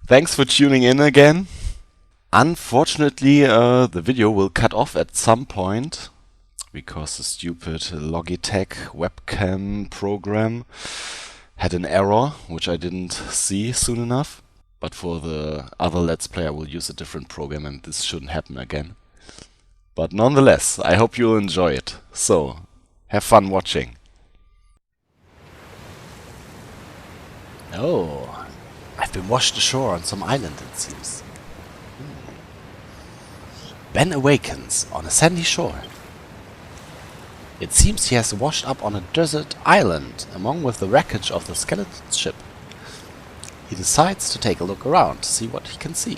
Thanks for tuning in again. Unfortunately, the video will cut off at some point because the stupid Logitech webcam program had an error, which I didn't see soon enough. But for the other Let's Play, I will use a different program and this shouldn't happen again. But nonetheless, I hope you'll enjoy it. So, have fun watching. Oh, I've been washed ashore on some island, it seems. Ben awakens on a sandy shore. It seems he has washed up on a desert island, along with the wreckage of the skeleton ship. He decides to take a look around to see what he can see.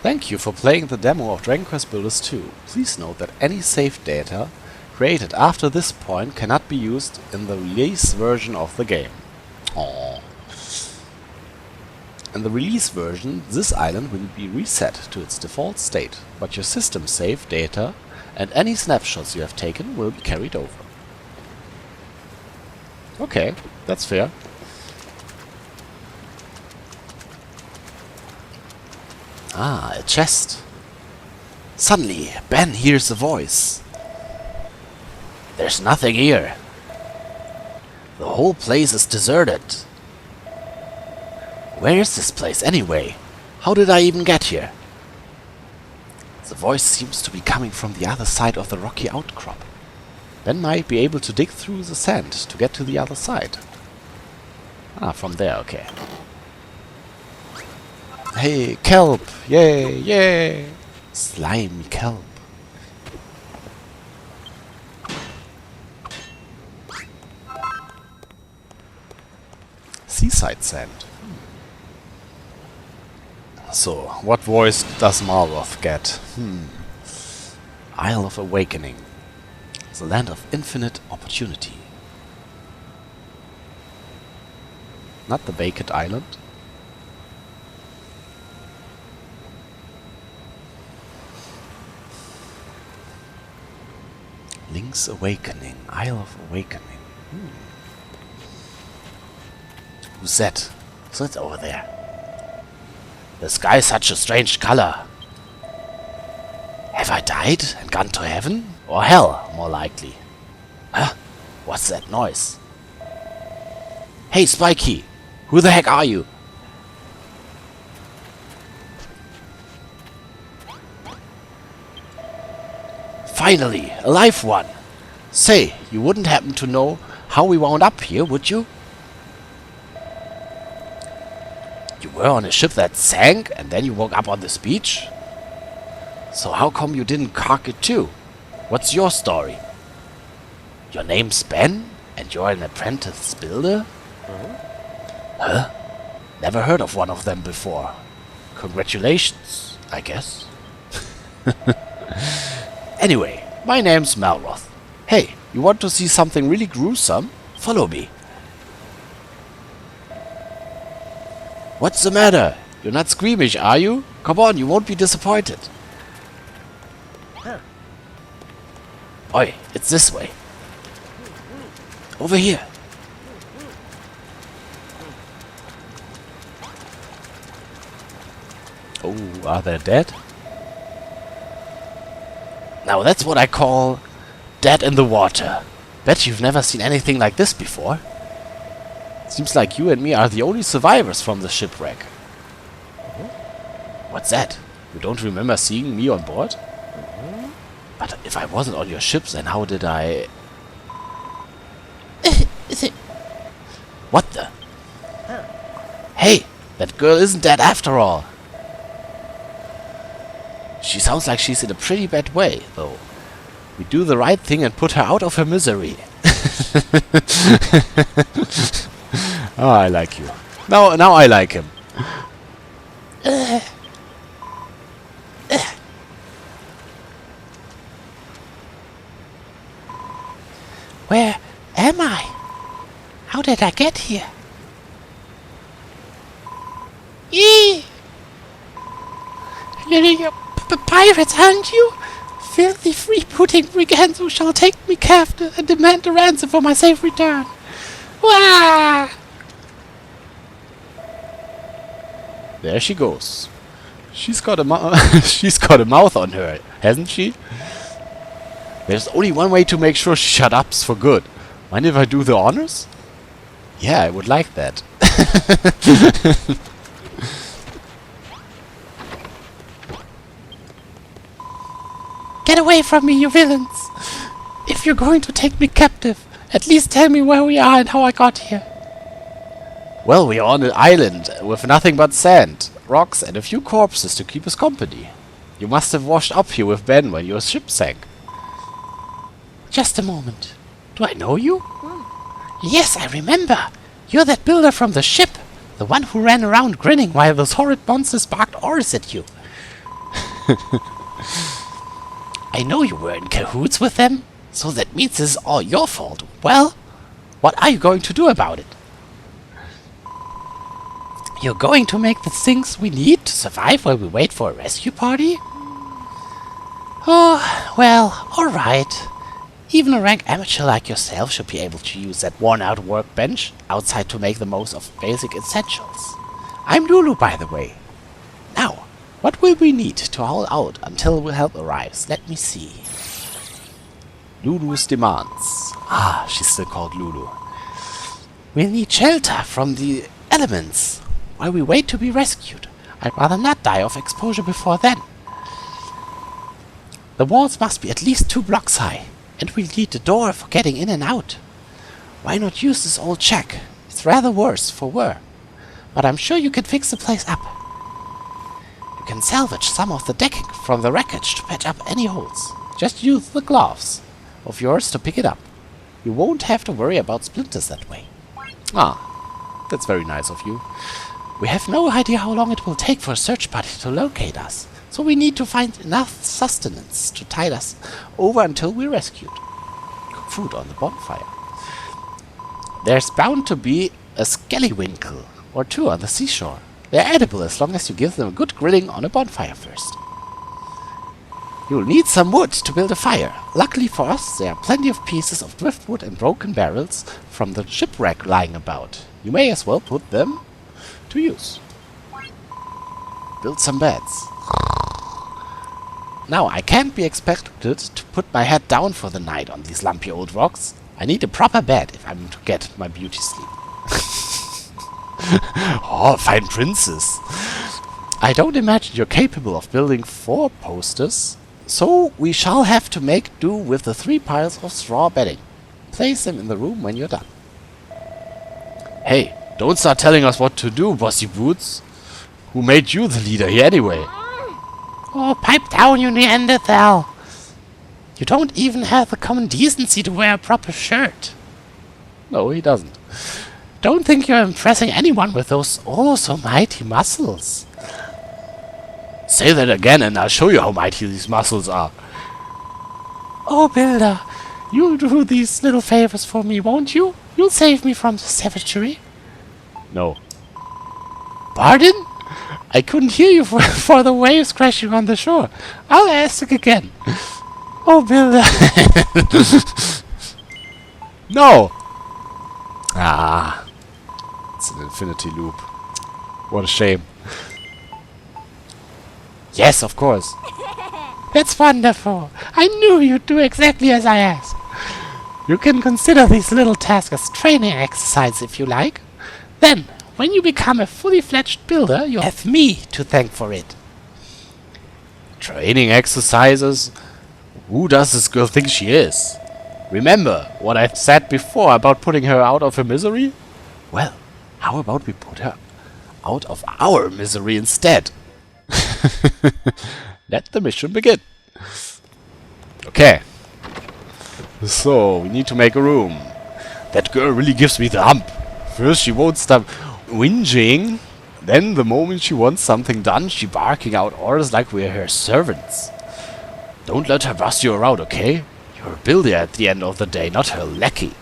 Thank you for playing the demo of Dragon Quest Builders 2. Please note that any save data created after this point cannot be used in the release version of the game. Aww. In the release version, this island will be reset to its default state, but your system save data and any snapshots you have taken will be carried over. Okay, that's fair. Ah, a chest. Suddenly, Ben hears a voice. There's nothing here. The whole place is deserted. Where is this place anyway? How did I even get here? The voice seems to be coming from the other side of the rocky outcrop. Ben might be able to dig through the sand to get to the other side. Ah, from there, okay. Hey, kelp! Yay, yay! Slimy kelp. Seaside sand. So, what voice does Malroth get? Isle of Awakening. The land of infinite opportunity. Not the vacant island? Link's Awakening. Isle of Awakening. Who's that? So it's over there. The sky is such a strange color. Have I died and gone to heaven? Or hell, more likely. Huh? What's that noise? Hey, Spikey! Who the heck are you? Finally, a live one! Say, you wouldn't happen to know how we wound up here, would you? You were on a ship that sank, and then you woke up on this beach? So how come you didn't cark it too? What's your story? Your name's Ben, and you're an apprentice builder? Huh? Never heard of one of them before. Congratulations, I guess. Anyway, my name's Malroth. Hey, you want to see something really gruesome? Follow me. What's the matter? You're not squeamish, are you? Come on, you won't be disappointed. Oi, it's this way. Over here. Oh, are they dead? Now that's what I call dead in the water. Bet you've never seen anything like this before. Seems like you and me are the only survivors from the shipwreck. What's that? You don't remember seeing me on board? But if I wasn't on your ship, then how did I... What the? Hey, that girl isn't dead after all. She sounds like she's in a pretty bad way, though. We do the right thing and put her out of her misery. Oh, I like you. Now I like him. Where am I? How did I get here? Eee! You're pirates, aren't you? Filthy freebooting brigands who shall take me captive and demand a ransom for my safe return. Wah! There she goes. She's got a she's got a mouth on her, hasn't she? There's only one way to make sure she shut up for good. Mind if I do the honors? Yeah, I would like that. Get away from me, you villains! If you're going to take me captive, at least tell me where we are and how I got here. Well, we are on an island with nothing but sand, rocks and a few corpses to keep us company. You must have washed up here with Ben when your ship sank. Just a moment. Do I know you? Yes, I remember. You're that builder from the ship. The one who ran around grinning while those horrid monsters barked orders at you. I know you were in cahoots with them, so that means this is all your fault. Well, what are you going to do about it? You're going to make the things we need to survive while we wait for a rescue party? Oh, well, alright. Even a rank amateur like yourself should be able to use that worn-out workbench outside to make the most of basic essentials. I'm Lulu, by the way. Now, what will we need to hold out until help arrives? Let me see. Lulu's demands. Ah, she's still called Lulu. We'll need shelter from the elements while we wait to be rescued. I'd rather not die of exposure before then. The walls must be at least 2 blocks high, and we'll need a door for getting in and out. Why not use this old shack? It's rather worse for wear, but I'm sure you can fix the place up. You can salvage some of the decking from the wreckage to patch up any holes. Just use the gloves of yours to pick it up. You won't have to worry about splinters that way. Ah, that's very nice of you. We have no idea how long it will take for a search party to locate us, so we need to find enough sustenance to tide us over until we're rescued. Food on the bonfire. There's bound to be a scallywinkle or 2 on the seashore. They're edible as long as you give them a good grilling on a bonfire first. You'll need some wood to build a fire. Luckily for us, there are plenty of pieces of driftwood and broken barrels from the shipwreck lying about. You may as well put them to use. Build some beds. Now, I can't be expected to put my head down for the night on these lumpy old rocks. I need a proper bed if I'm to get my beauty sleep. Oh, fine princess. I don't imagine you're capable of building 4 posters, so we shall have to make do with the 3 piles of straw bedding. Place them in the room when you're done. Hey, don't start telling us what to do, Bossy Boots. Who made you the leader here anyway? Oh, pipe down, you Neanderthal! You don't even have the common decency to wear a proper shirt. No, he doesn't. Don't think you're impressing anyone with those so mighty muscles. Say that again and I'll show you how mighty these muscles are. Oh, Builder, you'll do these little favors for me, won't you? You'll save me from the savagery. No. Pardon? I couldn't hear you for the waves crashing on the shore. I'll ask again. Oh, Builder. No! Ah. It's an infinity loop. What a shame. Yes, of course. That's wonderful. I knew you'd do exactly as I asked. You can consider these little tasks as training exercise if you like. Then, when you become a fully fledged builder, you'll have me to thank for it. Training exercises? Who does this girl think she is? Remember what I said before about putting her out of her misery? Well, how about we put her out of our misery instead? Let the mission begin. Okay. So, we need to make a room. That girl really gives me the hump. First she won't stop whinging, then the moment she wants something done, she barking out orders like we're her servants. Don't let her boss you around, okay? You're a builder at the end of the day, not her lackey.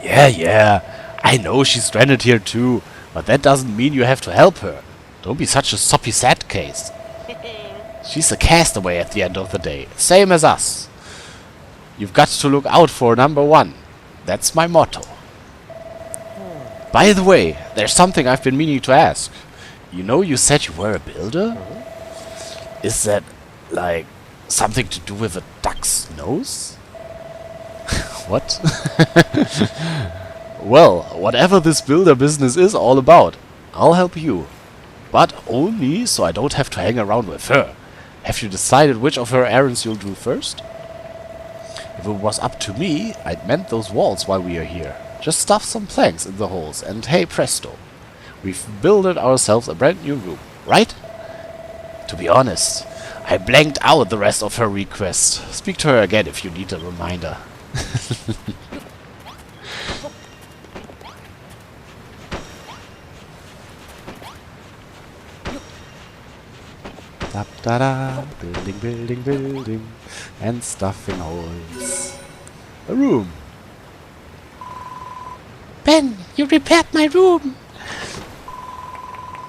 Yeah, I know she's stranded here too, but that doesn't mean you have to help her. Don't be such a soppy sad case. She's a castaway at the end of the day, same as us. You've got to look out for number 1. That's my motto. By the way, there's something I've been meaning to ask. You know, you said you were a builder? Is that, like, something to do with a duck's nose? What? Well, whatever this builder business is all about, I'll help you. But only so I don't have to hang around with her. Have you decided which of her errands you'll do first? If it was up to me, I'd mend those walls while we are here. Just stuff some planks in the holes, and hey presto, we've builded ourselves a brand new room, right? To be honest, I blanked out the rest of her request. Speak to her again if you need a reminder. Da-da-da, building, building, building, and stuffing holes. A room. Ben, you repaired my room.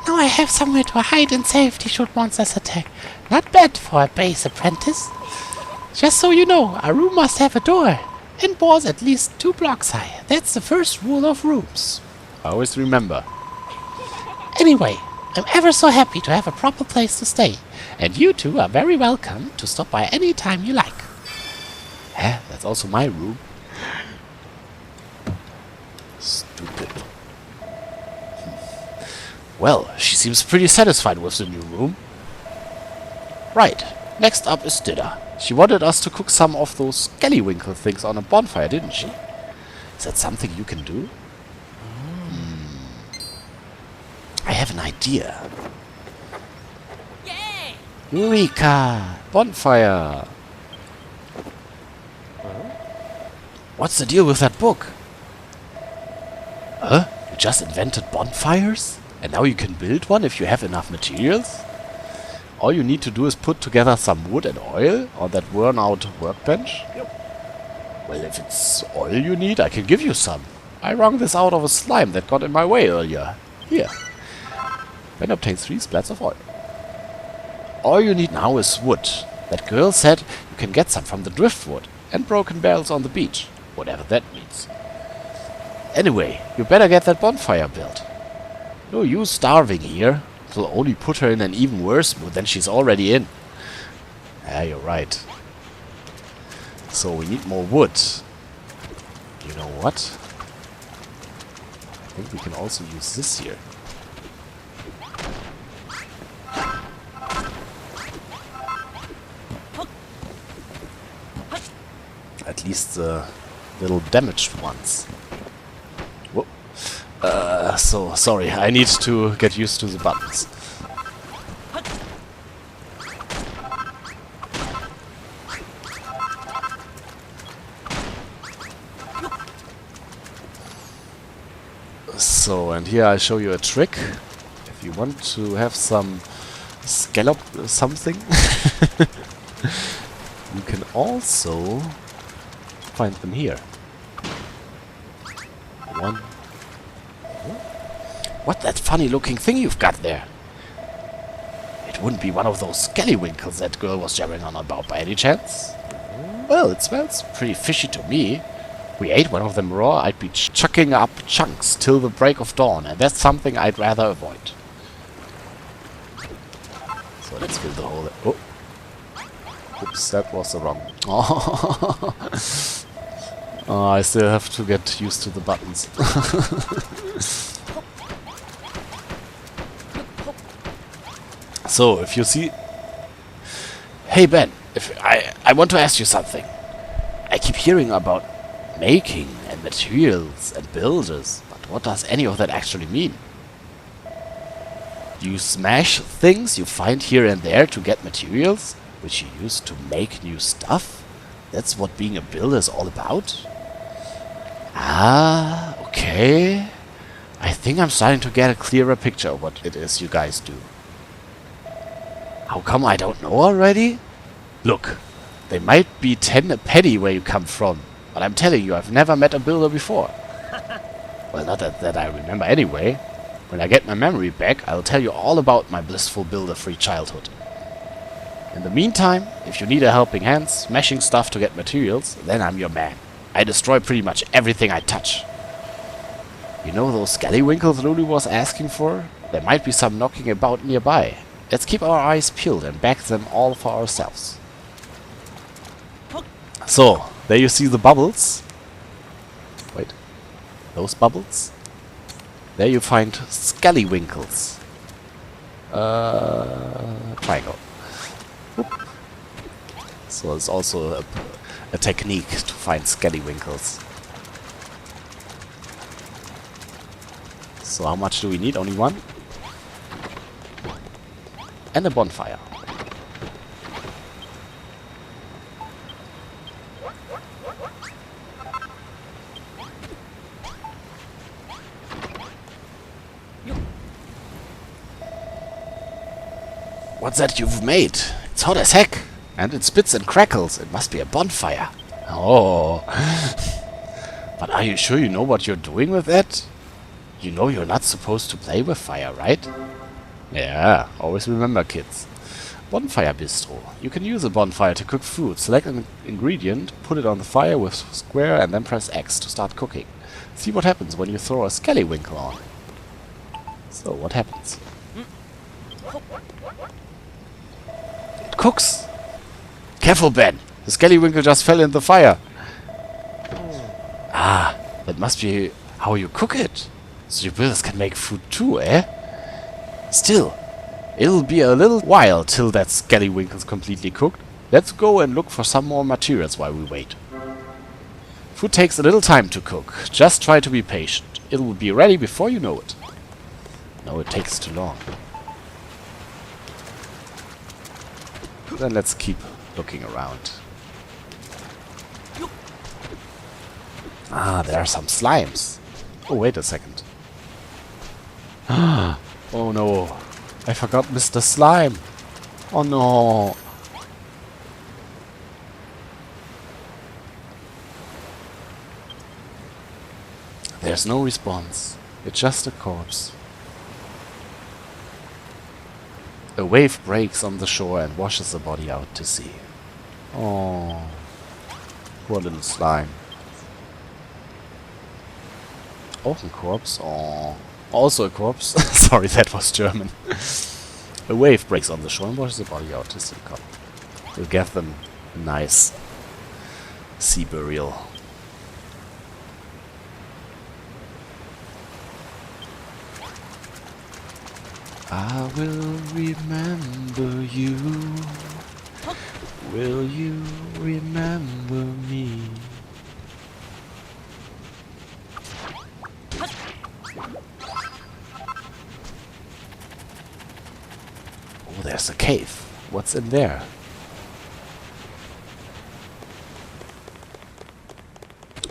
Now I have somewhere to hide in safety should monsters attack. Not bad for a base apprentice. Just so you know, a room must have a door, and walls at least 2 blocks high. That's the first rule of rooms. I always remember. Anyway, I'm ever so happy to have a proper place to stay, and you two are very welcome to stop by any time you like. Huh? That's also my room. Stupid. Well, she seems pretty satisfied with the new room. Right, next up is dinner. She wanted us to cook some of those scallywinkle things on a bonfire, didn't she? Is that something you can do? I have an idea. Yay! Eureka! Bonfire! What's the deal with that book? Huh? You just invented bonfires? And now you can build one if you have enough materials? All you need to do is put together some wood and oil on that worn-out workbench? Well, if it's oil you need, I can give you some. I wrung this out of a slime that got in my way earlier. Here. Ben obtains 3 splats of oil. All you need now is wood. That girl said you can get some from the driftwood and broken barrels on the beach. Whatever that means. Anyway, you better get that bonfire built. No use starving here. It'll only put her in an even worse mood than she's already in. Yeah, you're right. So we need more wood. You know what? I think we can also use this here. At least the little damaged ones. Whoa. So sorry, I need to get used to the buttons. So, and here I show you a trick. If you want to have some scallop something, you can also find them here. One. What that funny looking thing you've got there? It wouldn't be one of those scallywinkles that girl was jabbering on about by any chance? Well, it smells pretty fishy to me. We ate one of them raw, I'd be chucking up chunks till the break of dawn, and that's something I'd rather avoid. So let's fill the hole. Oh. Oops, that was the wrong. Oh, I still have to get used to the buttons. So, if you see... Hey Ben, I want to ask you something. I keep hearing about making and materials and builders, but what does any of that actually mean? You smash things you find here and there to get materials, which you use to make new stuff? That's what being a builder is all about? Ah, okay. I think I'm starting to get a clearer picture of what it is you guys do. How come I don't know already? Look, they might be 10 a penny where you come from, but I'm telling you, I've never met a builder before. Well, not that I remember anyway. When I get my memory back, I'll tell you all about my blissful builder-free childhood. In the meantime, if you need a helping hand smashing stuff to get materials, then I'm your man. I destroy pretty much everything I touch. You know those scallywinkles Lulu was asking for? There might be some knocking about nearby. Let's keep our eyes peeled and bag them all for ourselves. So, there you see the bubbles. Wait. Those bubbles? There you find scallywinkles. Triangle. Oop. So it's also a technique to find scallywinkles. So how much do we need? Only one? And a bonfire. What's that you've made? It's hot as heck. And it spits and crackles. It must be a bonfire. Oh. But are you sure you know what you're doing with it? You know you're not supposed to play with fire, right? Yeah, always remember, kids. Bonfire bistro. You can use a bonfire to cook food. Select an ingredient, put it on the fire with square, and then press X to start cooking. See what happens when you throw a scallywinkle on. So, what happens? It cooks! Careful, Ben! The scallywinkle just fell in the fire. Ah, that must be how you cook it. So your builders can make food too, eh? Still, it'll be a little while till that scallywinkle's completely cooked. Let's go and look for some more materials while we wait. Food takes a little time to cook. Just try to be patient. It will be ready before you know it. No, it takes too long. Then let's keep looking around. Ah, there are some slimes. Oh, wait a second. Oh no. I forgot Mr. Slime. Oh no. There's no response. It's just a corpse. A wave breaks on the shore and washes the body out to sea. Oh, poor little slime. Open corpse. Oh, also a corpse. Sorry, that was German. A wave breaks on the shore and washes the body out to sea. Come. We'll give them a nice sea burial. I will remember you. Will you remember me? Oh, there's a cave. What's in there?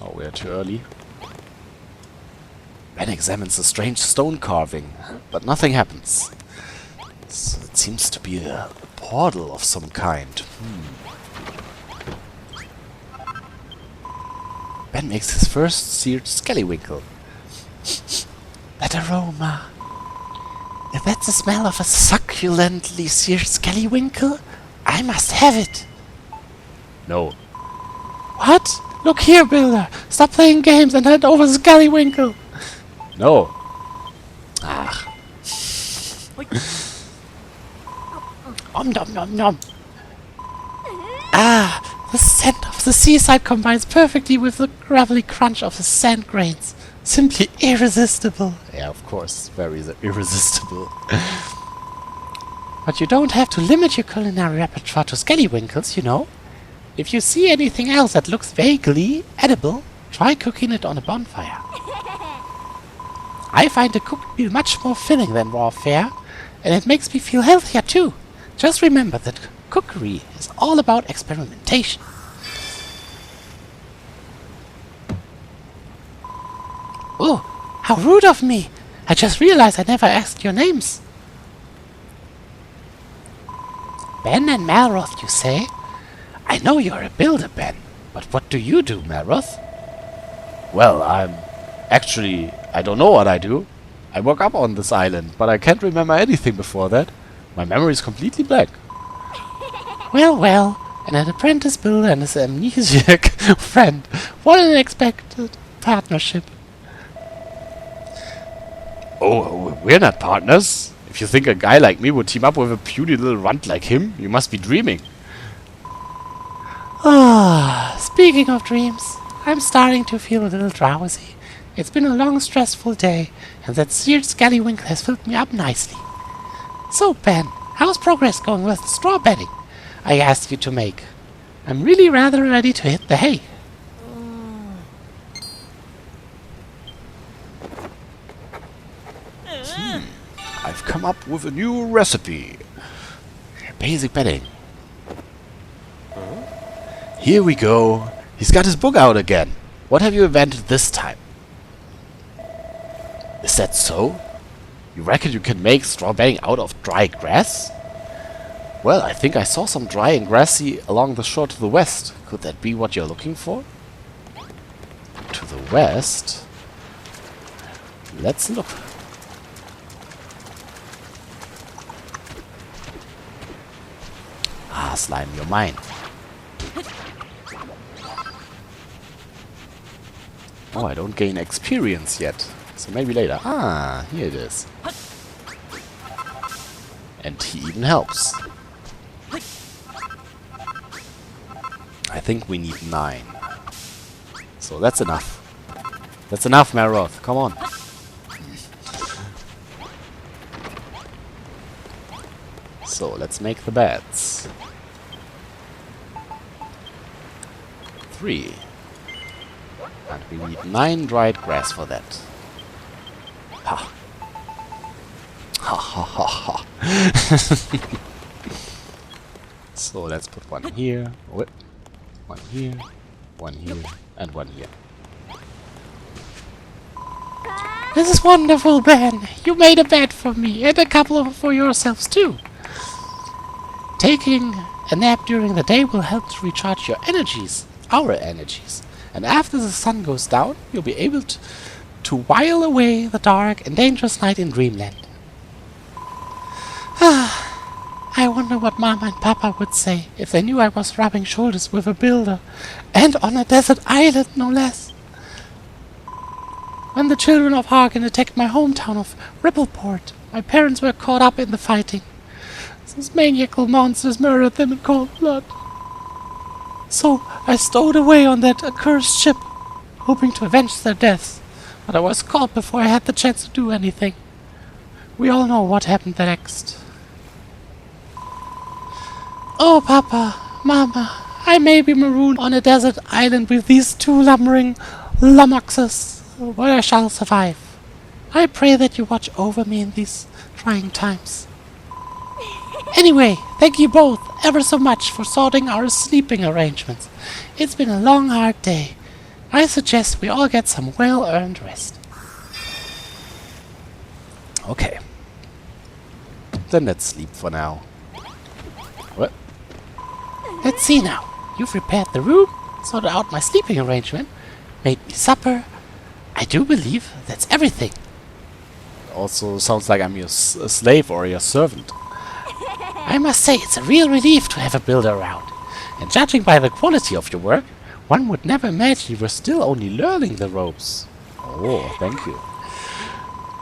Oh, we're too early. Ben examines the strange stone carving, but nothing happens. So it seems to be a portal of some kind. Ben makes his first seared scallywinkle. That aroma. If that's the smell of a succulently seared scallywinkle, I must have it. No. What? Look here, Builder. Stop playing games and hand over the scallywinkle. No. Ah. Om nom nom nom. Ah, the scent of the seaside combines perfectly with the gravelly crunch of the sand grains. Simply irresistible. Yeah, of course. Very irresistible. But you don't have to limit your culinary repertoire to scallywinkles, you know. If you see anything else that looks vaguely edible, try cooking it on a bonfire. I find a cooked meal much more filling than raw fare, and it makes me feel healthier too. Just remember that cookery is all about experimentation. Oh, how rude of me! I just realized I never asked your names. Ben and Malroth, you say? I know you're a builder, Ben, but what do you do, Malroth? Well, I don't know what I do. I woke up on this island, but I can't remember anything before that. My memory is completely blank. Well, well, and an apprentice builder and his amnesiac friend. What an unexpected partnership. Oh, we're not partners. If you think a guy like me would team up with a puny little runt like him, you must be dreaming. Ah, speaking of dreams, I'm starting to feel a little drowsy. It's been a long, stressful day, and that seared scallywinkle has filled me up nicely. So, Ben, how's progress going with the straw bedding I asked you to make? I'm really rather ready to hit the hay. I've come up with a new recipe. Basic bedding. Here we go. He's got his book out again. What have you invented this time? Is that so? You reckon you can make straw bedding out of dry grass? Well, I think I saw some dry and grassy along the shore to the west. Could that be what you're looking for? To the west? Let's look. Ah, slime, you're mine. Oh, I don't gain experience yet. So maybe later. Ah, here it is. And he even helps. I think we need 9. So that's enough. That's enough, Maroth. Come on. So let's make the beds. 3. And we need 9 dried grass for that. Ha. Ha ha ha ha. So let's put one here. Wait. One here. One here. And one here. This is wonderful, Ben. You made a bed for me, and a couple for yourselves, too. Taking a nap during the day will help to recharge your energies, our energies. And after the sun goes down, you'll be able to while away the dark and dangerous night in dreamland. I wonder what Mama and Papa would say if they knew I was rubbing shoulders with a builder, and on a desert island, no less. When the children of Hagen attacked my hometown of Rippleport, my parents were caught up in the fighting. Those maniacal monsters murdered them in cold blood. So I stowed away on that accursed ship, hoping to avenge their deaths, but I was caught before I had the chance to do anything. We all know what happened next. Oh, Papa, Mama, I may be marooned on a desert island with these 2 lumbering lummoxes, but I shall survive. I pray that you watch over me in these trying times. Anyway, thank you both ever so much for sorting our sleeping arrangements. It's been a long, hard day. I suggest we all get some well-earned rest. Okay. Then let's sleep for now. What? Let's see now. You've repaired the room, sorted out my sleeping arrangement, made me supper. I do believe that's everything. Also sounds like I'm your slave or your servant. I must say it's a real relief to have a builder around. And judging by the quality of your work, one would never imagine you were still only learning the ropes. Oh, thank you.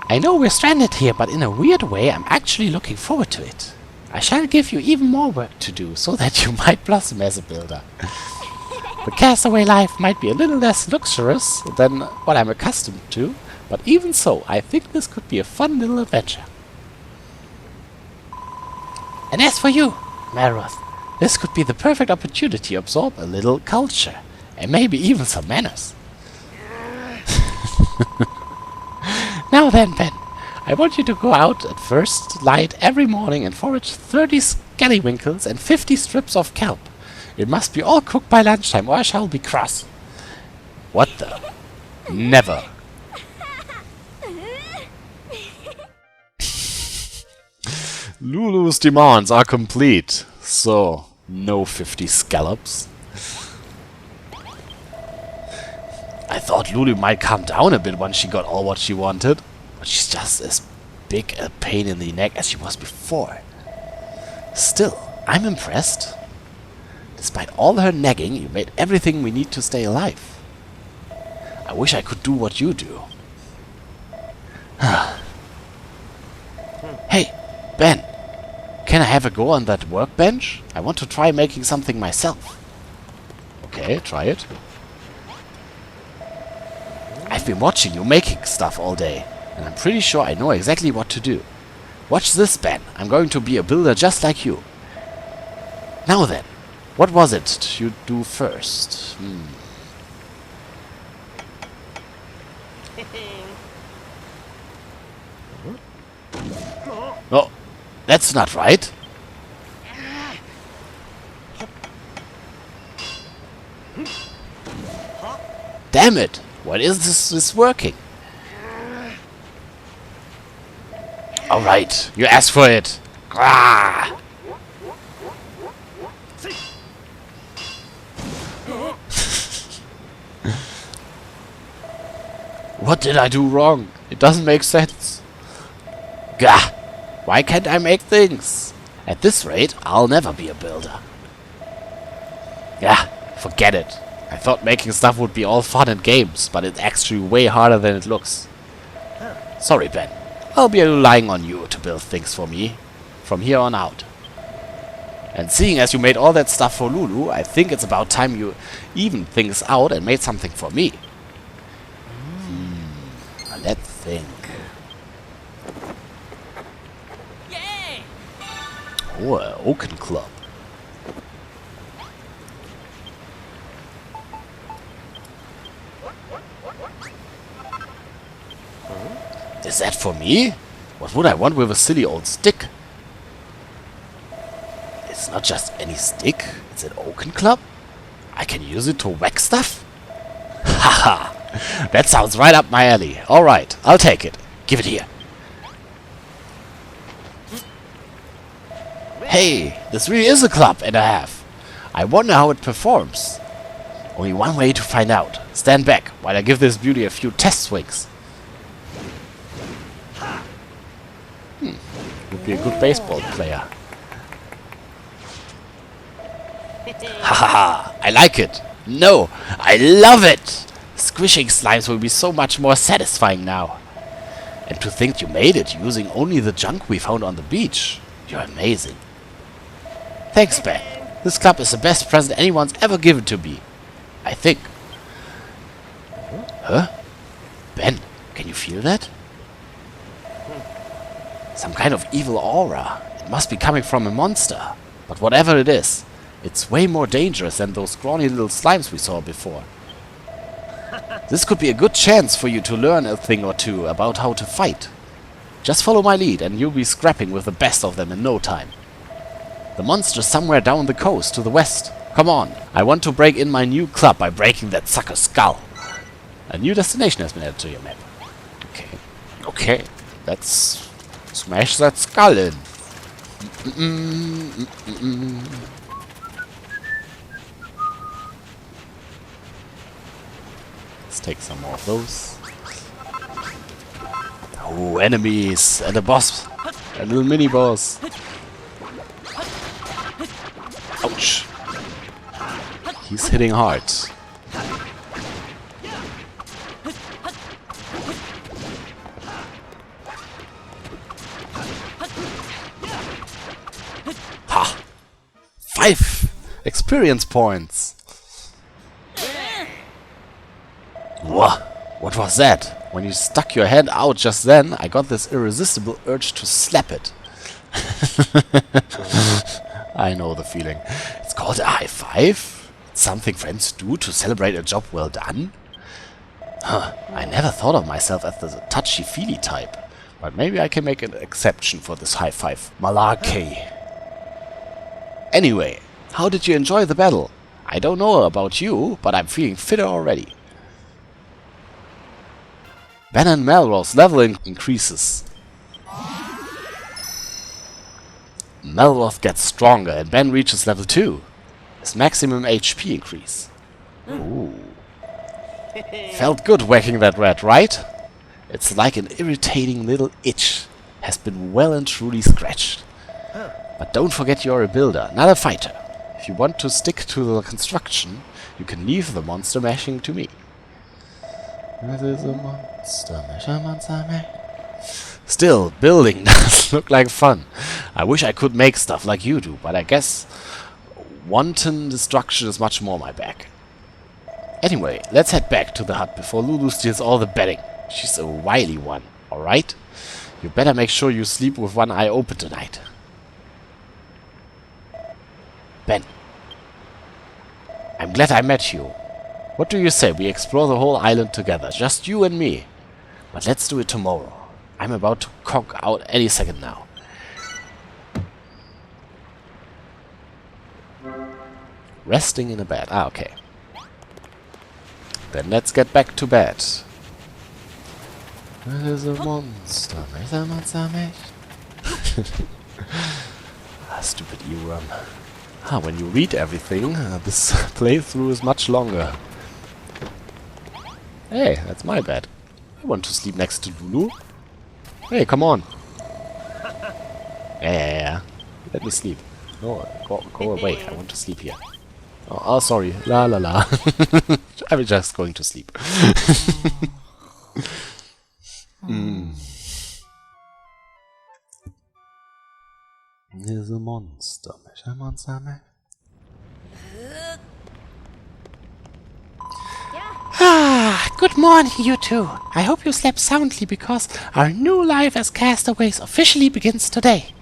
I know we're stranded here, but in a weird way I'm actually looking forward to it. I shall give you even more work to do, so that you might blossom as a builder. The castaway life might be a little less luxurious than what I'm accustomed to, but even so, I think this could be a fun little adventure. And as for you, Maroth, this could be the perfect opportunity to absorb a little culture, and maybe even some manners. Now then, Ben, I want you to go out at first light every morning and forage 30 scallywinkles and 50 strips of kelp. It must be all cooked by lunchtime, or I shall be cross. What the? Never. Lulu's demands are complete, so no 50 scallops. I thought Lulu might calm down a bit once she got all what she wanted, but she's just as big a pain in the neck as she was before. Still, I'm impressed. Despite all her nagging, you made everything we need to stay alive. I wish I could do what you do. Ben, can I have a go on that workbench? I want to try making something myself. Okay, try it. I've been watching you making stuff all day, and I'm pretty sure I know exactly what to do. Watch this, Ben. I'm going to be a builder just like you. Now then, what was it you do first? Oh, that's not right. Damn it! Why is this working? Alright, you asked for it. Ah! What did I do wrong? It doesn't make sense. Gah! Why can't I make things? At this rate, I'll never be a builder. Yeah, forget it. I thought making stuff would be all fun and games, but it's actually way harder than it looks. Sorry, Ben. I'll be relying on you to build things for me from here on out. And seeing as you made all that stuff for Lulu, I think it's about time you evened things out and made something for me. Let's think. Oh, an Oaken Club. Is that for me? What would I want with a silly old stick? It's not just any stick, it's an Oaken Club? I can use it to whack stuff? Haha! That sounds right up my alley. Alright, I'll take it. Give it here. Hey, this really is a club and a half. I wonder how it performs. Only one way to find out. Stand back while I give this beauty a few test swings. Would be a good baseball player. Ha ha ha! I like it. No, I love it. Squishing slimes will be so much more satisfying now. And to think you made it using only the junk we found on the beach. You're amazing. Thanks, Ben. This club is the best present anyone's ever given to me. I think. Huh? Ben, can you feel that? Some kind of evil aura. It must be coming from a monster. But whatever it is, it's way more dangerous than those scrawny little slimes we saw before. This could be a good chance for you to learn a thing or two about how to fight. Just follow my lead and you'll be scrapping with the best of them in no time. The monster's somewhere down the coast to the west. Come on, I want to break in my new club by breaking that sucker's skull. A new destination has been added to your map. Okay. Okay, let's smash that skull in. Let's take some more of those. Oh, enemies! And a boss! A little mini-boss! Ouch! He's hitting hard. Ha! 5 experience points! Whoa! What was that? When you stuck your hand out just then, I got this irresistible urge to slap it. I know the feeling. It's called a high five? It's something friends do to celebrate a job well done? Huh, I never thought of myself as the touchy-feely type. But maybe I can make an exception for this high five. Malarkey. Anyway, how did you enjoy the battle? I don't know about you, but I'm feeling fitter already. Ben and Melrose level increases. Melroth gets stronger and Ben reaches level 2. His maximum HP increase. Ooh. Felt good whacking that rat, right? It's like an irritating little itch has been well and truly scratched. But don't forget you're a builder, not a fighter. If you want to stick to the construction, you can leave the monster mashing to me. This is a monster mash, a monster mash. Still, building does look like fun. I wish I could make stuff like you do, but I guess wanton destruction is much more my bag. Anyway, let's head back to the hut before Lulu steals all the bedding. She's a wily one, alright? You better make sure you sleep with one eye open tonight. Ben. I'm glad I met you. What do you say we explore the whole island together, just you and me? But let's do it tomorrow. I'm about to conk out any second now. Resting in a bed. Ah, okay. Then let's get back to bed. There's a monster. There's a monster, mate. Ah, stupid earworm. Ah, when you read everything, this playthrough is much longer. Hey, that's my bed. I want to sleep next to Lulu. Hey, come on. Yeah. Let me sleep. No, go away. I want to sleep here. Oh, sorry. La la la. I was just going to sleep. There's a monster. A monster, man. Ah, good morning, you two. I hope you slept soundly because our new life as castaways officially begins today.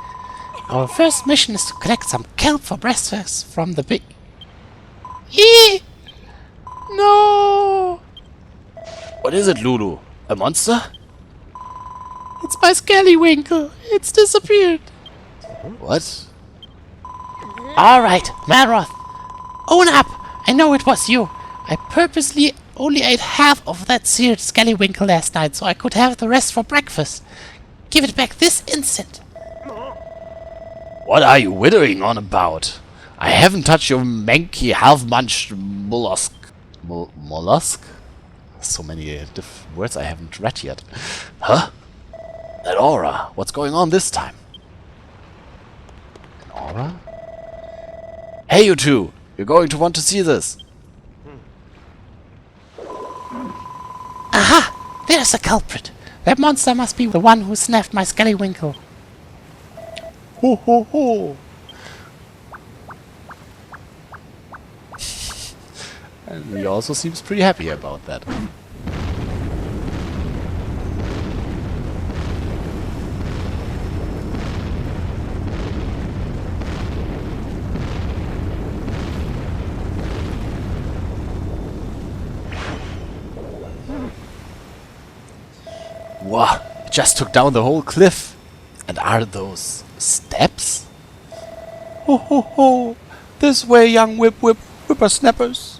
Our first mission is to collect some kelp for breakfast from the big... Eee! No! What is it, Lulu? A monster? It's my scallywinkle. It's disappeared. What? Alright, Manroth. Own up. I know it was you. I purposely only ate half of that seared scallywinkle last night so I could have the rest for breakfast. Give it back this instant. What are you withering on about? I haven't touched your manky, half-munched mollusk. Mollusk? So many words I haven't read yet. Huh? That aura. What's going on this time? An aura? Hey, you two! You're going to want to see this. Aha! There's a culprit. That monster must be the one who snapped my scallywinkle. Ho ho ho! And he also seems pretty happy about that. Wow, it just took down the whole cliff. And are those steps? Ho ho ho! This way, young whippersnappers!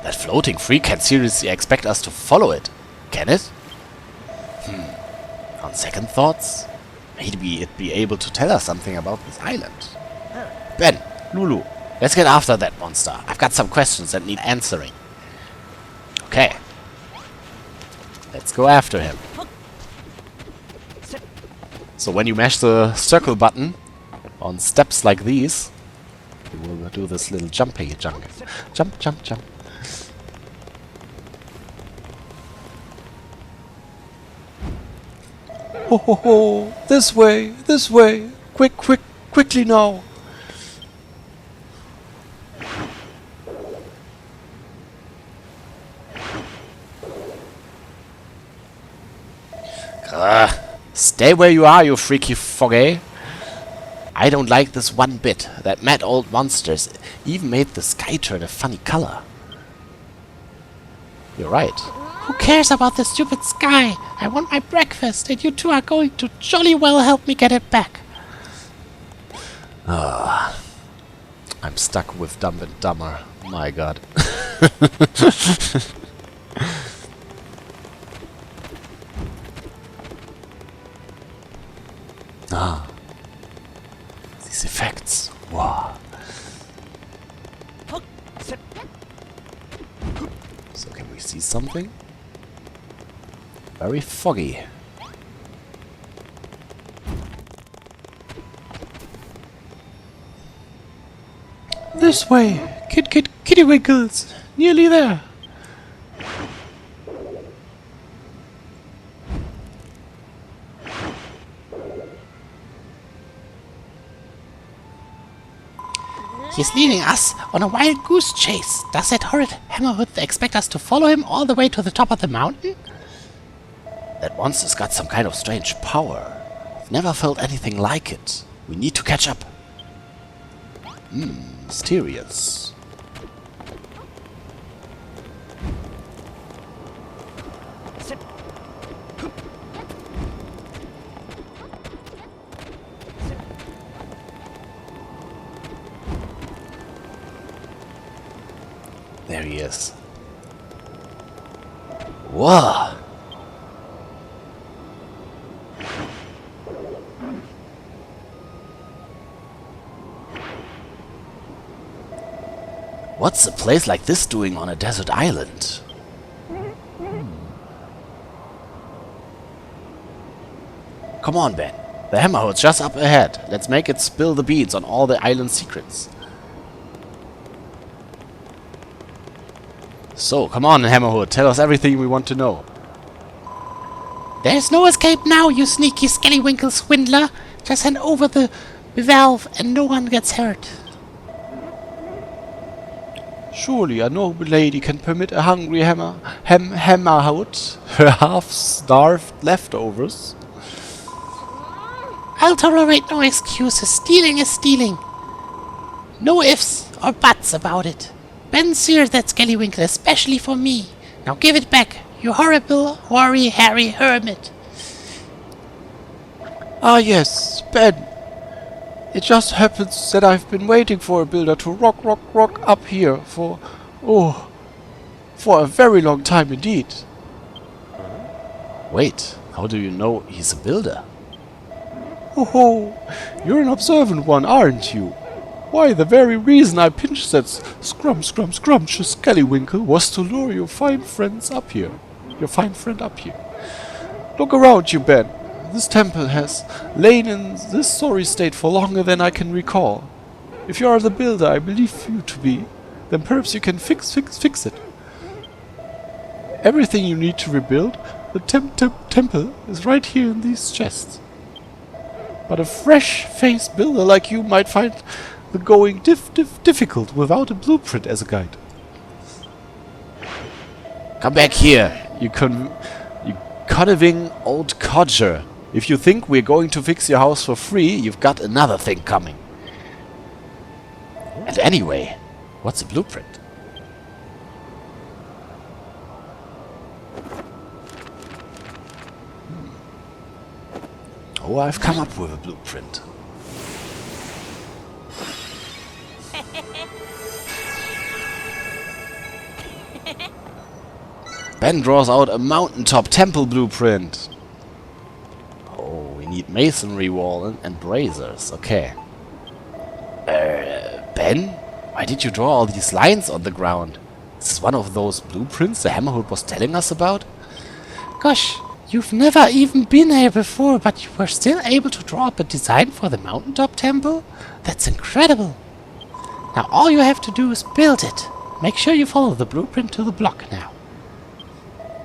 That floating freak can seriously expect us to follow it, can it? On second thoughts, maybe it'd be able to tell us something about this island. Ben, Lulu, let's get after that monster. I've got some questions that need answering. Okay. Let's go after him. So when you mash the circle button on steps like these, you will do this little jumpy jump. Jump, jump, jump. Ho ho ho! This way! This way! Quickly now! Stay where you are, you freaky foggy. I don't like this one bit. That mad old monsters even made the sky turn a funny color. You're right. Who cares about the stupid sky? I want my breakfast, and you two are going to jolly well help me get it back. I'm stuck with Dumb and Dumber. My god. These effects. Wow. So can we see something? Very foggy. This way! Kid Skittywinkles! Nearly there. He's leading us on a wild goose chase. Does that horrid hammerhood expect us to follow him all the way to the top of the mountain? That monster's got some kind of strange power. I've never felt anything like it. We need to catch up. Mysterious. There he is. Whoa! What's a place like this doing on a desert island? Come on, Ben. The hammerhood's just up ahead. Let's make it spill the beans on all the island secrets. So, come on, Hammerhood, tell us everything we want to know. There's no escape now, you sneaky Skellywinkel swindler. Just hand over the valve and no one gets hurt. Surely a noble lady can permit a hungry Hammerhood her half-starved leftovers. I'll tolerate no excuses. Stealing is stealing. No ifs or buts about it. Ben seared that Skellywinkel especially for me. Now give it back, you horrible, hoary, hairy hermit. Ah yes, Ben. It just happens that I've been waiting for a builder to rock up here for a very long time indeed. Wait, how do you know he's a builder? Oh, you're an observant one, aren't you? Why, the very reason I pinched that scrumptious Skellywinkel was to lure your fine friend up here. Look around you, Ben. This temple has lain in this sorry state for longer than I can recall. If you are the builder I believe you to be, then perhaps you can fix it. Everything you need to rebuild the temple is right here in these chests. But a fresh-faced builder like you might find the going difficult without a blueprint as a guide. Come back here, you conniving old codger. If you think we're going to fix your house for free, you've got another thing coming. And anyway, what's a blueprint? Oh, I've come up with a blueprint. Ben draws out a mountaintop temple blueprint. Oh, we need masonry wall and braziers. Okay. Ben? Why did you draw all these lines on the ground? Is this one of those blueprints the Hammerhood was telling us about? Gosh, you've never even been here before, but you were still able to draw up a design for the mountaintop temple? That's incredible. Now all you have to do is build it. Make sure you follow the blueprint to the block now.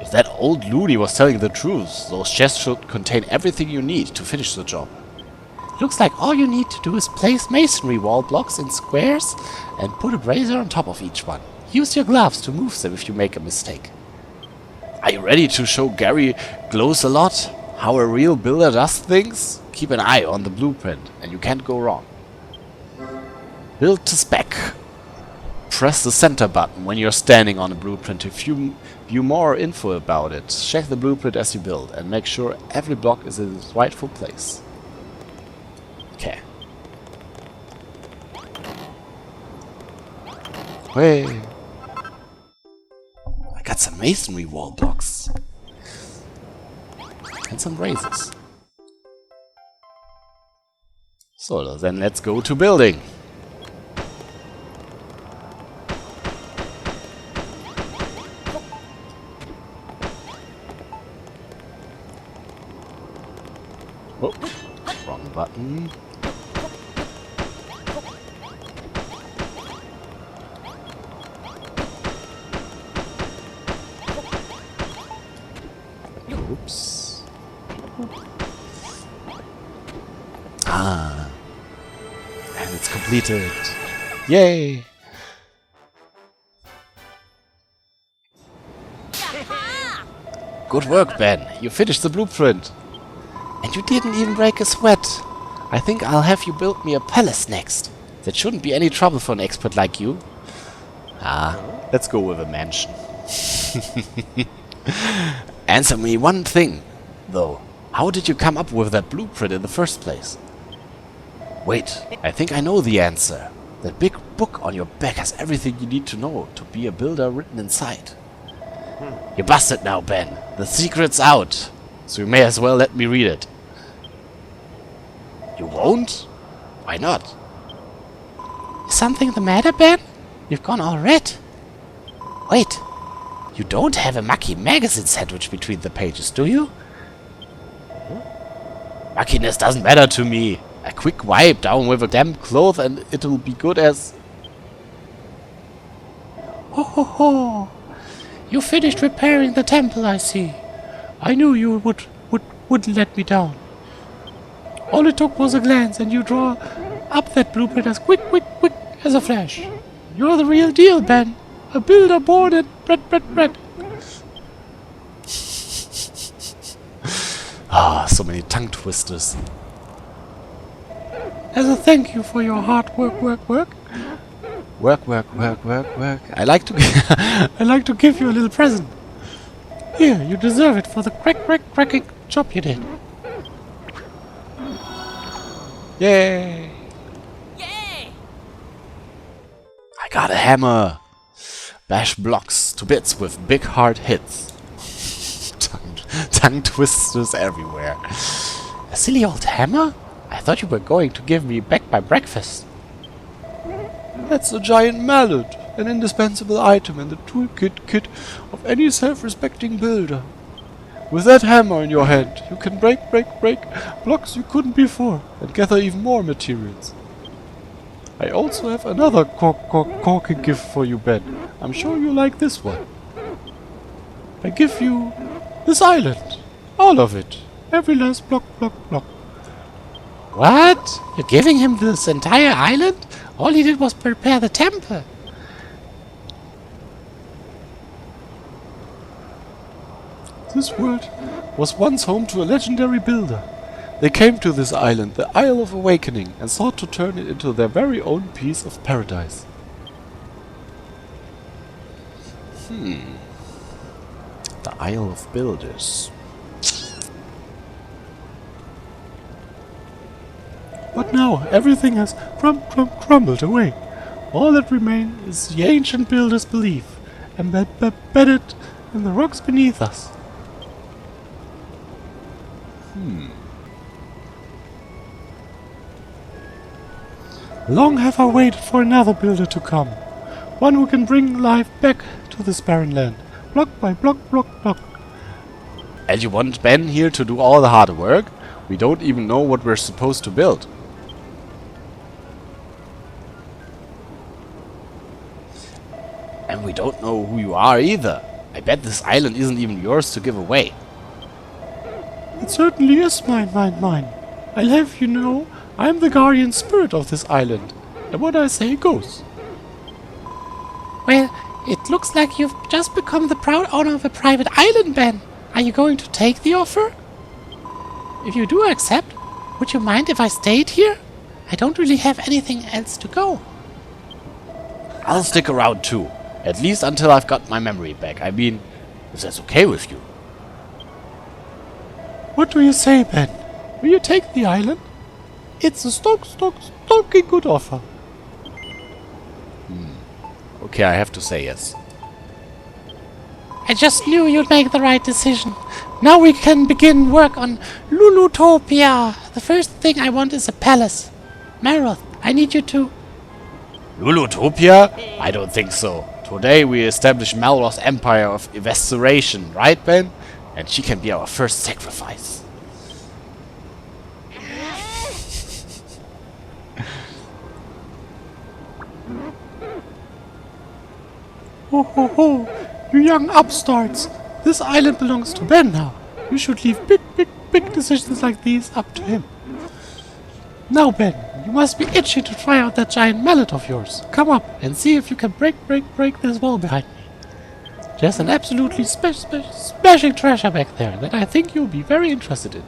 If that old loony was telling the truth, those chests should contain everything you need to finish the job. Looks like all you need to do is place masonry wall blocks in squares And put a brazier on top of each one. Use your gloves to move them if you make a mistake. Are you ready to show Gary Glows a Lot how a real builder does things? Keep an eye on the blueprint and you can't go wrong. Build to spec. Press the center button when you're standing on a blueprint to view more info about it. Check the blueprint as you build and make sure every block is in its rightful place. Okay. Hey. I got some masonry wall blocks. And some razors. So then let's go to building. Oh, wrong button. Oops. Ah. And it's completed. Yay! Good work, Ben. You finished the blueprint. And you didn't even break a sweat. I think I'll have you build me a palace next. That shouldn't be any trouble for an expert like you. Ah, let's go with a mansion. Answer me one thing, though. How did you come up with that blueprint in the first place? Wait, I think I know the answer. That big book on your back has everything you need to know to be a builder written inside. You busted now, Ben. The secret's out. So you may as well let me read it. You won't? Why not? Is something the matter, Ben? You've gone all red. Wait. You don't have a mucky magazine sandwich between the pages, do you? Muckiness doesn't matter to me. A quick wipe down with a damp cloth and it'll be good as... Ho ho ho! You finished repairing the temple, I see. I knew you wouldn't let me down. All it took was a glance and you draw up that blueprint as quick as a flash. You're the real deal, Ben. A builder born and bred. Ah, so many tongue twisters. As a thank you for your hard work. Work. I like to give you a little present. Here, you deserve it for the cracking job you did. Yay! I got a hammer. Bash blocks to bits with big hard hits. tongue twisters everywhere. A silly old hammer? I thought you were going to give me back my breakfast. That's a giant mallet, an indispensable item in the toolkit kit of any self-respecting builder. With that hammer in your hand, you can break blocks you couldn't before, and gather even more materials. I also have another corking gift for you, Ben. I'm sure you like this one. I give you this island. All of it. Every last block. What? You're giving him this entire island? All he did was prepare the temple. This world was once home to a legendary builder. They came to this island, the Isle of Awakening, and sought to turn it into their very own piece of paradise. The Isle of Builders. But now everything has crumbled away. All that remains is the ancient builder's belief, embedded in the rocks beneath us. Long have I waited for another builder to come. One who can bring life back to this barren land, block by block. And you want Ben here to do all the hard work? We don't even know what we're supposed to build. And we don't know who you are either. I bet this island isn't even yours to give away. It certainly is mine. I'll have you know, I'm the guardian spirit of this island. And what I say goes. Well, it looks like you've just become the proud owner of a private island, Ben. Are you going to take the offer? If you do accept, would you mind if I stayed here? I don't really have anything else to go. I'll stick around too. At least until I've got my memory back. I mean, if that's okay with you. What do you say, Ben? Will you take the island? It's a stocky good offer. Okay, I have to say yes. I just knew you'd make the right decision. Now we can begin work on Lulutopia. The first thing I want is a palace. Maroth, I need you to... Lulutopia? I don't think so. Today we establish Malroth's empire of evisceration, right, Ben? And she can be our first sacrifice. Ho ho ho! You young upstarts! This island belongs to Ben now. You should leave big decisions like these up to him. Now, Ben, you must be itchy to try out that giant mallet of yours. Come up and see if you can break this wall behind me. There's an absolutely smashing treasure back there that I think you'll be very interested in.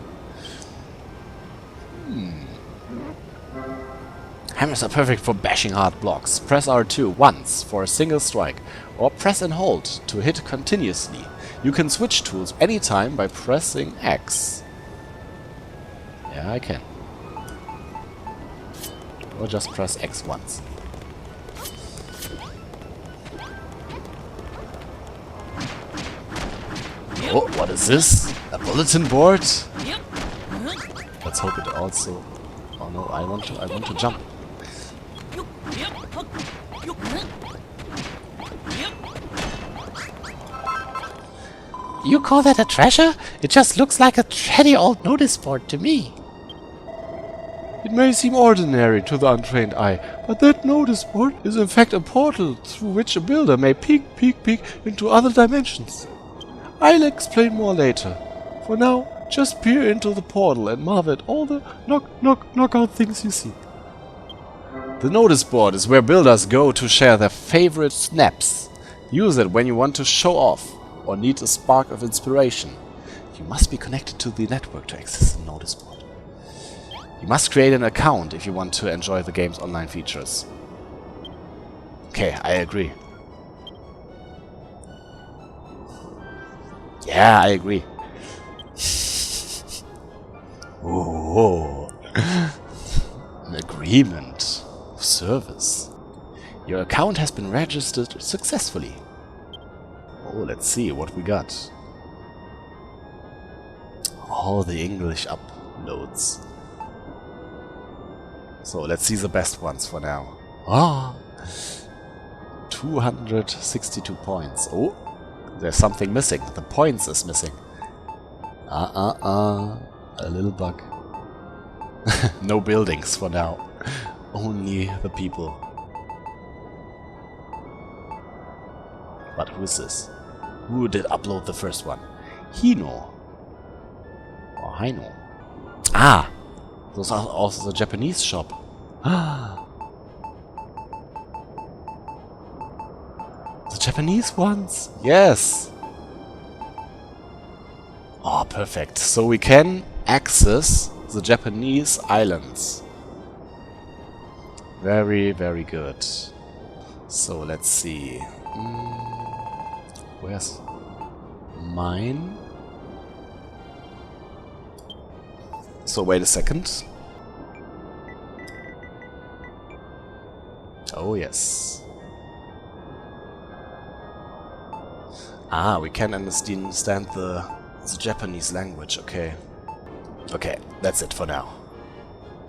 Hammers are perfect for bashing hard blocks. Press R2 once for a single strike, or press and hold to hit continuously. You can switch tools anytime by pressing X. Yeah, I can. Or just press X once. Oh, what is this? A bulletin board? Let's hope it also... Oh no, I want to jump. You call that a treasure? It just looks like a shitty old notice board to me. It may seem ordinary to the untrained eye, but that notice board is in fact a portal through which a builder may peek into other dimensions. I'll explain more later. For now, just peer into the portal and marvel at all the knockout things you see. The notice board is where builders go to share their favorite snaps. Use it when you want to show off or need a spark of inspiration. You must be connected to the network to access the notice board. You must create an account if you want to enjoy the game's online features. Okay, I agree. Yeah, I agree. Oh, an agreement of service. Your account has been registered successfully. Oh, let's see what we got. All the English uploads. So let's see the best ones for now. Ah, 262 points. Oh, there's something missing. The points is missing. A little bug. No buildings for now. Only the people. But who is this? Who did upload the first one? Hino. Or Heino. Ah! Those are also the Japanese shop. Ah! The Japanese ones? Yes! Oh, perfect. So we can access the Japanese islands. Very, very good. So let's see. Where's mine? So wait a second. Oh yes. Ah, we can understand the Japanese language, okay. Okay, that's it for now.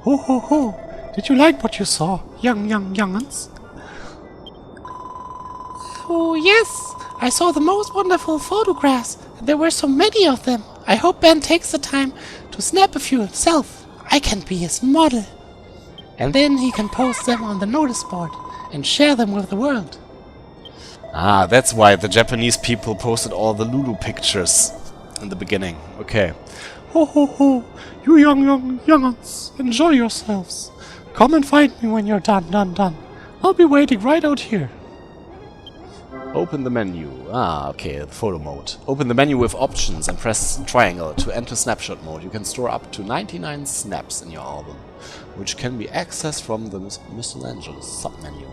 Ho ho ho! Did you like what you saw, young'uns? Oh yes! I saw the most wonderful photographs. There were so many of them. I hope Ben takes the time to snap a few himself. I can be his model. And then he can post them on the notice board and share them with the world. Ah, that's why the Japanese people posted all the Lulu pictures in the beginning. Okay. Ho ho ho! You young'uns, enjoy yourselves. Come and find me when you're done. I'll be waiting right out here. Open the menu. Ah, okay, the photo mode. Open the menu with options and press triangle to enter snapshot mode. You can store up to 99 snaps in your album, which can be accessed from the miscellaneous submenu.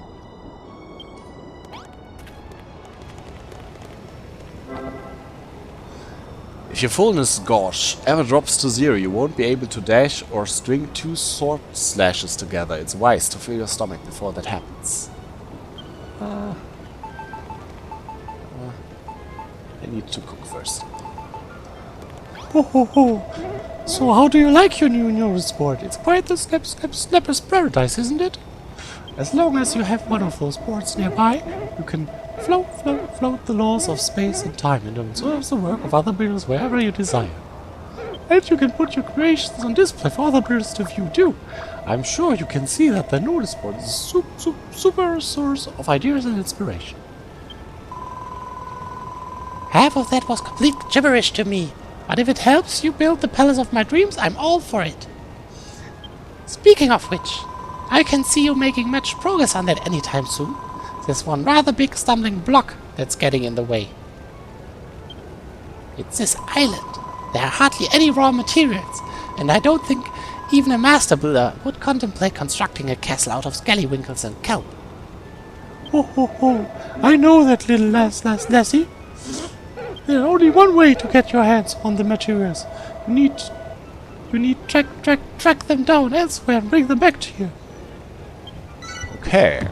If your fullness gauge ever drops to 0, you won't be able to dash or string 2 sword slashes together. It's wise to fill your stomach before that happens. I need to cook first. Ho ho ho! So how do you like your new notice board? It's quite the snapper's paradise, isn't it? As long as you have one of those boards nearby, you can float the laws of space and time and observe the work of other builders wherever you desire. And you can put your creations on display for other builders to view too. I'm sure you can see that the notice board is a super source of ideas and inspiration. Half of that was complete gibberish to me. But if it helps you build the palace of my dreams, I'm all for it. Speaking of which, I can see you making much progress on that anytime soon. There's one rather big stumbling block that's getting in the way. It's this island. There are hardly any raw materials, and I don't think even a master builder would contemplate constructing a castle out of scallywinkles and kelp. Ho ho ho! I know that little lassie. There's only one way to get your hands on the materials. You need track them down elsewhere and bring them back to you. Okay.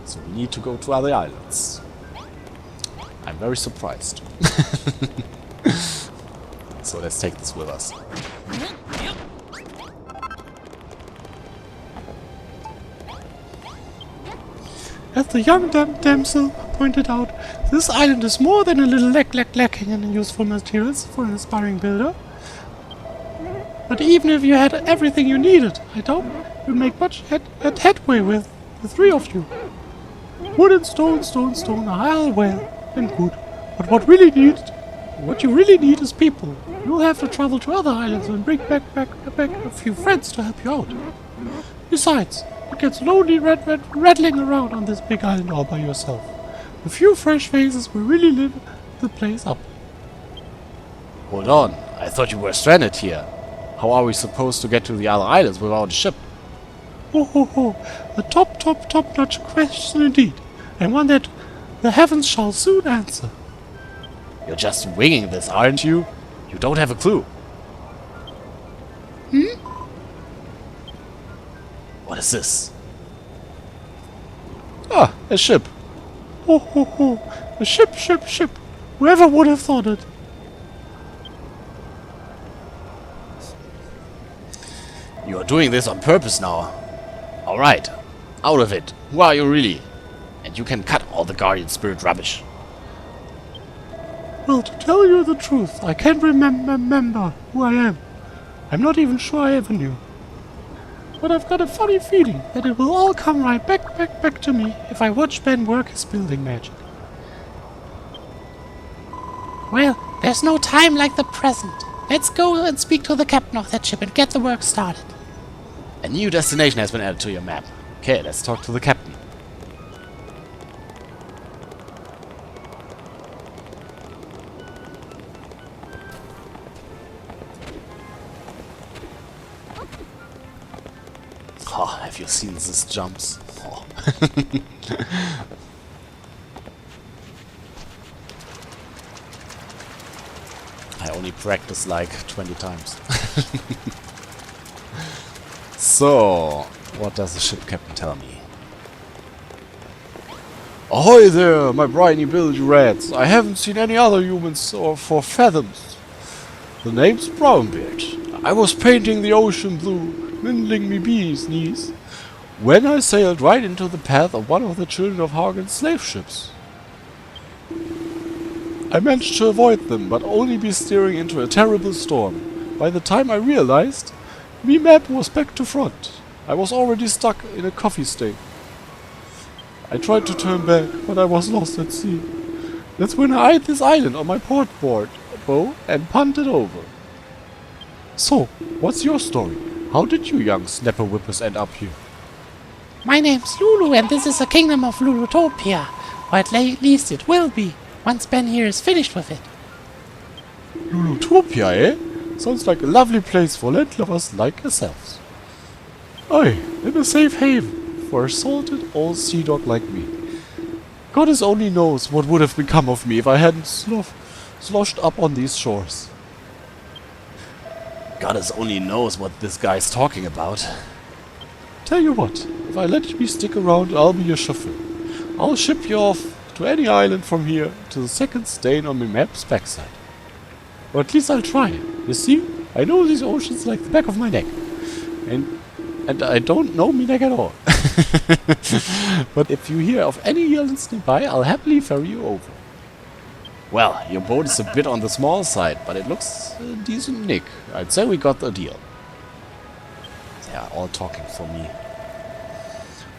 So we need to go to other islands. I'm very surprised. So let's take this with us. As the young damsel pointed out, this island is more than a little lacking in useful materials for an aspiring builder. But even if you had everything you needed, I doubt you'd make much headway with the three of you. Wood and stone are all well and good, but what you really need is people. You'll have to travel to other islands and bring back a few friends to help you out. Besides, it gets lonely rattling around on this big island all by yourself. A few fresh faces will really live the place up. Hold on, I thought you were stranded here. How are we supposed to get to the other islands without a ship? Ho ho ho! A top-notch question indeed, and one that the heavens shall soon answer. You're just winging this, aren't you? You don't have a clue. What is this? Ah, a ship. Ho ho ho! A ship! Whoever would have thought it? You are doing this on purpose now. Alright, out of it. Who are you really? And you can cut all the guardian spirit rubbish. Well, to tell you the truth, I can't remember who I am. I'm not even sure I ever knew. But I've got a funny feeling that it will all come right back to me if I watch Ben work his building magic. Well, there's no time like the present. Let's go and speak to the captain of that ship and get the work started. A new destination has been added to your map. Okay, let's talk to the captain. Oh, have you seen these jumps? Oh. I only practiced like 20 times. So, what does the ship captain tell me? Ahoy there, my briny bilge rats! I haven't seen any other humans for fathoms. The name's Brownbeard. I was painting the ocean blue, mindling me bees' knees, when I sailed right into the path of one of the children of Hagen's slave ships. I managed to avoid them, but only be steering into a terrible storm. By the time I realized, me map was back to front. I was already stuck in a coffee stain. I tried to turn back, but I was lost at sea. That's when I eyed this island on my port bow and punted over. So, what's your story? How did you young snapper whippers end up here? My name's Lulu, and this is the kingdom of Lulutopia. Or at least it will be, once Ben here is finished with it. Lulutopia, eh? Sounds like a lovely place for landlubbers like yourselves. Aye, and a safe haven for a salted old sea dog like me. Goddess only knows what would have become of me if I hadn't sloshed up on these shores. Goddess only knows what this guy's talking about. Tell you what, if I let me stick around, I'll be your chauffeur. I'll ship you off to any island from here to the second stain on my map's backside. Or at least I'll try. You see, I know these oceans like the back of my neck. And I don't know me neck at all. But if you hear of any islands nearby, I'll happily ferry you over. Well, your boat is a bit on the small side, but it looks a decent nick. I'd say we got the deal. They are all talking for me.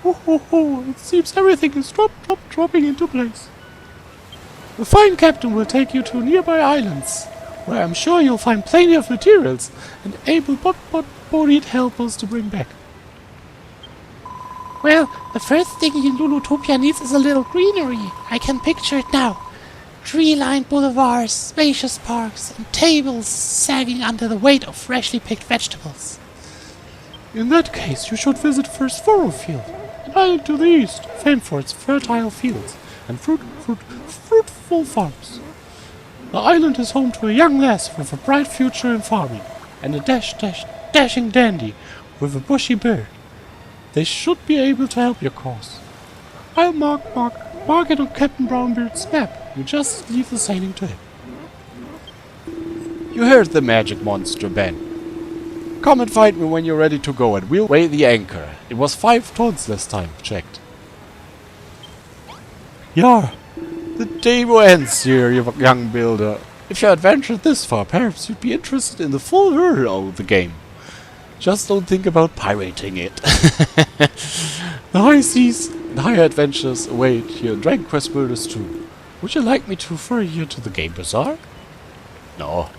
Ho ho ho! It seems everything is dropping into place. The fine captain will take you to nearby islands, where I'm sure you'll find plenty of materials and able-bodied helpers to bring back. Well, the first thing Lulutopia needs is a little greenery. I can picture it now. Tree-lined boulevards, spacious parks, and tables sagging under the weight of freshly picked vegetables. In that case, you should visit First Furrowfield, an island to the east, famed for its fertile fields and fruitful farms. The island is home to a young lass with a bright future in farming, and a dashing dandy with a bushy beard. They should be able to help your cause. I'll mark it on Captain Brownbeard's map. You just leave the sailing to him. You heard the magic monster, Ben. Come and find me when you're ready to go and we'll weigh the anchor. It was 5 tons last time checked. Yar, The demo ends here, you young builder. If you adventured this far, perhaps you'd be interested in the full world of the game. Just don't think about pirating it. The high seas and higher adventures await here in Dragon Quest Builders 2. Would you like me to refer you to the Game Bazaar? No.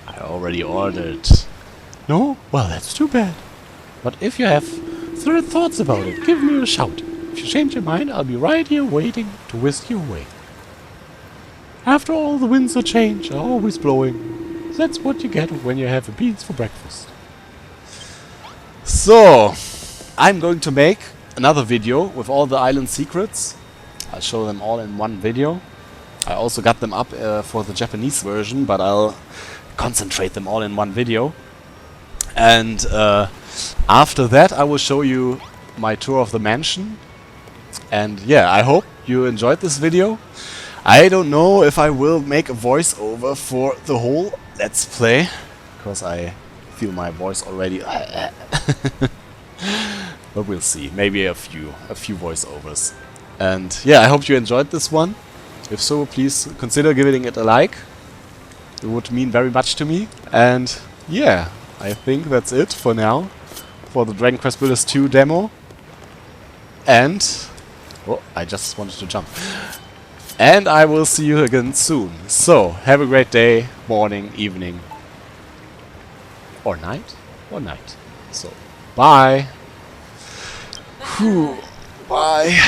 I already ordered. no? Well, that's too bad. But if you have third thoughts about it, give me a shout. If you change your mind, I'll be right here waiting to whisk you away. After all, the winds of change are always blowing. That's what you get when you have beans for breakfast. So, I'm going to make another video with all the island secrets. I'll show them all in one video. I also got them up for the Japanese version, but I'll concentrate them all in one video. And after that I will show you my tour of the mansion. And yeah, I hope you enjoyed this video. I don't know if I will make a voiceover for the whole Let's Play, because I feel my voice already. But we'll see. Maybe a few voiceovers. And yeah, I hope you enjoyed this one. If so, please consider giving it a like. It would mean very much to me. And yeah, I think that's it for now for the Dragon Quest Builders 2 demo. And oh, I just wanted to jump. And I will see you again soon. So, have a great day, morning, evening, or night. So, bye. Whew. Bye.